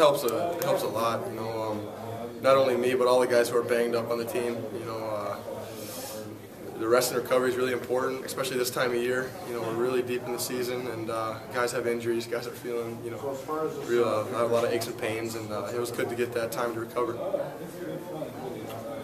helps. It helps a lot. You know, not only me, but all the guys who are banged up on the team. You know, the rest and recovery is really important, especially this time of year. You know, we're really deep in the season, and guys have injuries. Guys are feeling, you know, a lot of aches and pains, and it was good to get that time to recover.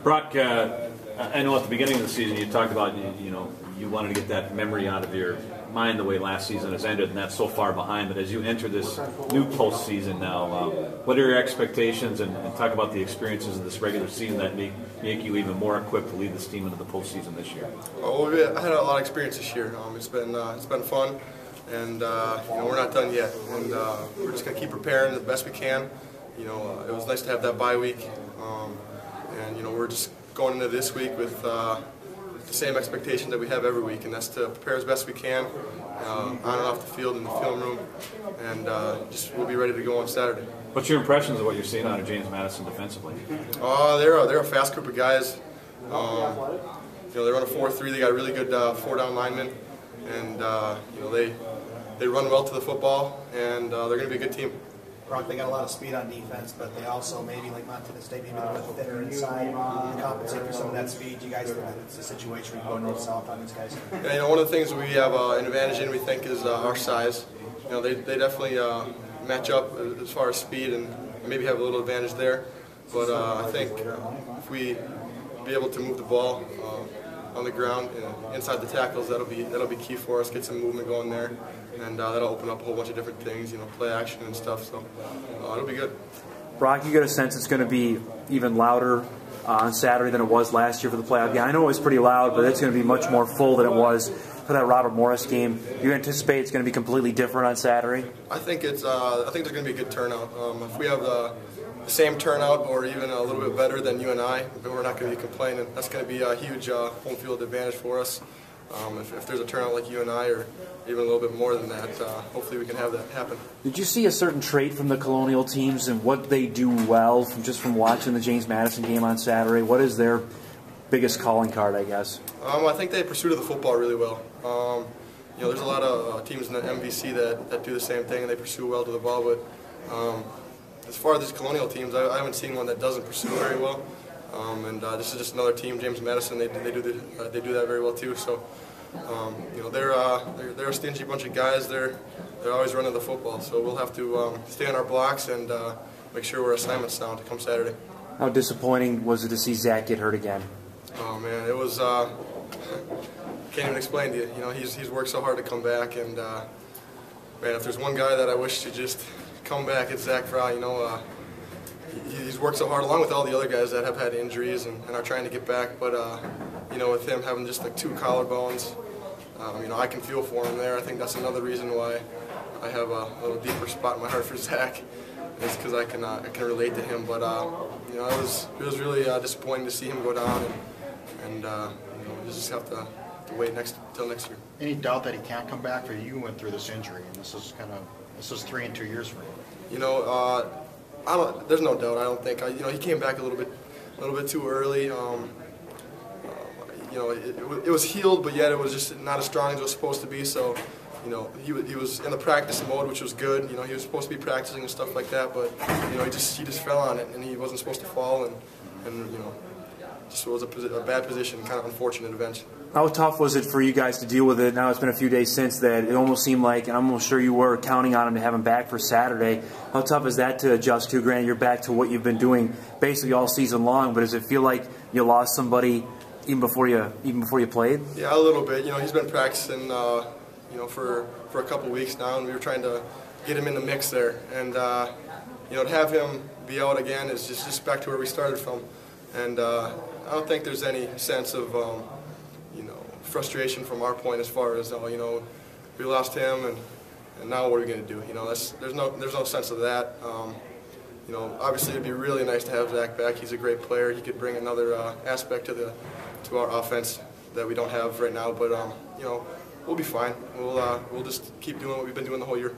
Brock, I know at the beginning of the season you talked about, you know, you wanted to get that memory out of your mind the way last season has ended, and that's so far behind. But as you enter this new postseason now, what are your expectations, and talk about the experiences of this regular season that make you even more equipped to lead this team into the postseason this year? Well, I had a lot of experience this year. It's been fun, and you know, we're not done yet, and we're just gonna keep preparing the best we can. You know, it was nice to have that bye week, and you know, we're just going into this week with the same expectation that we have every week, and that's to prepare as best we can on and off the field in the film room, and just we'll be ready to go on Saturday. What's your impressions of what you're seeing out of James Madison defensively? They're a fast group of guys. You know, they run a 4-3. They got really good four-down linemen, and you know, they run well to the football, and they're going to be a good team. Brock, they got a lot of speed on defense, but they also maybe, like Montana State, maybe they're a little thinner inside to compensate for some of that speed. You guys think that it's a situation where you go north-south on these guys? Yeah, you know, one of the things we have an advantage in, we think, is our size. You know, they definitely match up as far as speed, and maybe have a little advantage there. But I think if we be able to move the ball on the ground inside the tackles, that'll be key for us. Get some movement going there, and that'll open up a whole bunch of different things, you know, play action and stuff. So it'll be good. Brock, you get a sense it's going to be even louder on Saturday than it was last year for the playoff game. I know it was pretty loud, but it's going to be much more full than it was for that Robert Morris game. Do you anticipate it's going to be completely different on Saturday? I think there's going to be a good turnout. If we have the same turnout or even a little bit better than UNI, then we're not going to be complaining. That's going to be a huge home field advantage for us. If there's a turnout like UNI or even a little bit more than that, hopefully we can have that happen. Did you see a certain trait from the Colonial teams and what they do well from watching the James Madison game on Saturday? What is their biggest calling card, I guess? I think they pursued the football really well. You know, there's a lot of teams in the MVC that do the same thing, and they pursue well to the ball, but as far as these Colonial teams, I haven't seen one that doesn't pursue very well. And this is just another team, James Madison. They do that very well too. So you know, they're a stingy bunch of guys. They're always running the football. So we'll have to stay on our blocks and make sure we're assignment sound to come Saturday. How disappointing was it to see Zach get hurt again? Oh man, it was. Can't even explain to you. You know, he's worked so hard to come back, and man, if there's one guy that I wish to just come back, it's Zach Fry. You know. He's worked so hard, along with all the other guys that have had injuries and are trying to get back. But you know, with him having just like 2 collarbones, you know, I can feel for him there. I think that's another reason why I have a little deeper spot in my heart for Zach, is because I can relate to him. But you know, it was really disappointing to see him go down, and you know, we just have to wait till next year. Any doubt that he can't come back? For you went through this injury, and this is 3 and 2 years for him. You know. There's no doubt. I don't think. You know, he came back a little bit too early. You know, it was healed, but yet it was just not as strong as it was supposed to be. So, you know, he was in the practice mode, which was good. You know, he was supposed to be practicing and stuff like that, but you know, he just fell on it, and he wasn't supposed to fall, and you know, just was a bad position, kind of unfortunate event. How tough was it for you guys to deal with it? Now it's been a few days since that. It almost seemed like, and I'm almost sure you were counting on him to have him back for Saturday. How tough is that to adjust to? Granted, you're back to what you've been doing basically all season long, but does it feel like you lost somebody even before you played? Yeah, a little bit. You know, he's been practicing, you know, for a couple weeks now, and we were trying to get him in the mix there. And you know, to have him be out again is just back to where we started from. And I don't think there's any sense of you know, frustration from our point as far as, you know, we lost him, and now what are we going to do? You know, there's no sense of that. You know, obviously it'd be really nice to have Zach back. He's a great player. He could bring another aspect to our offense that we don't have right now. But you know, we'll be fine. We'll just keep doing what we've been doing the whole year.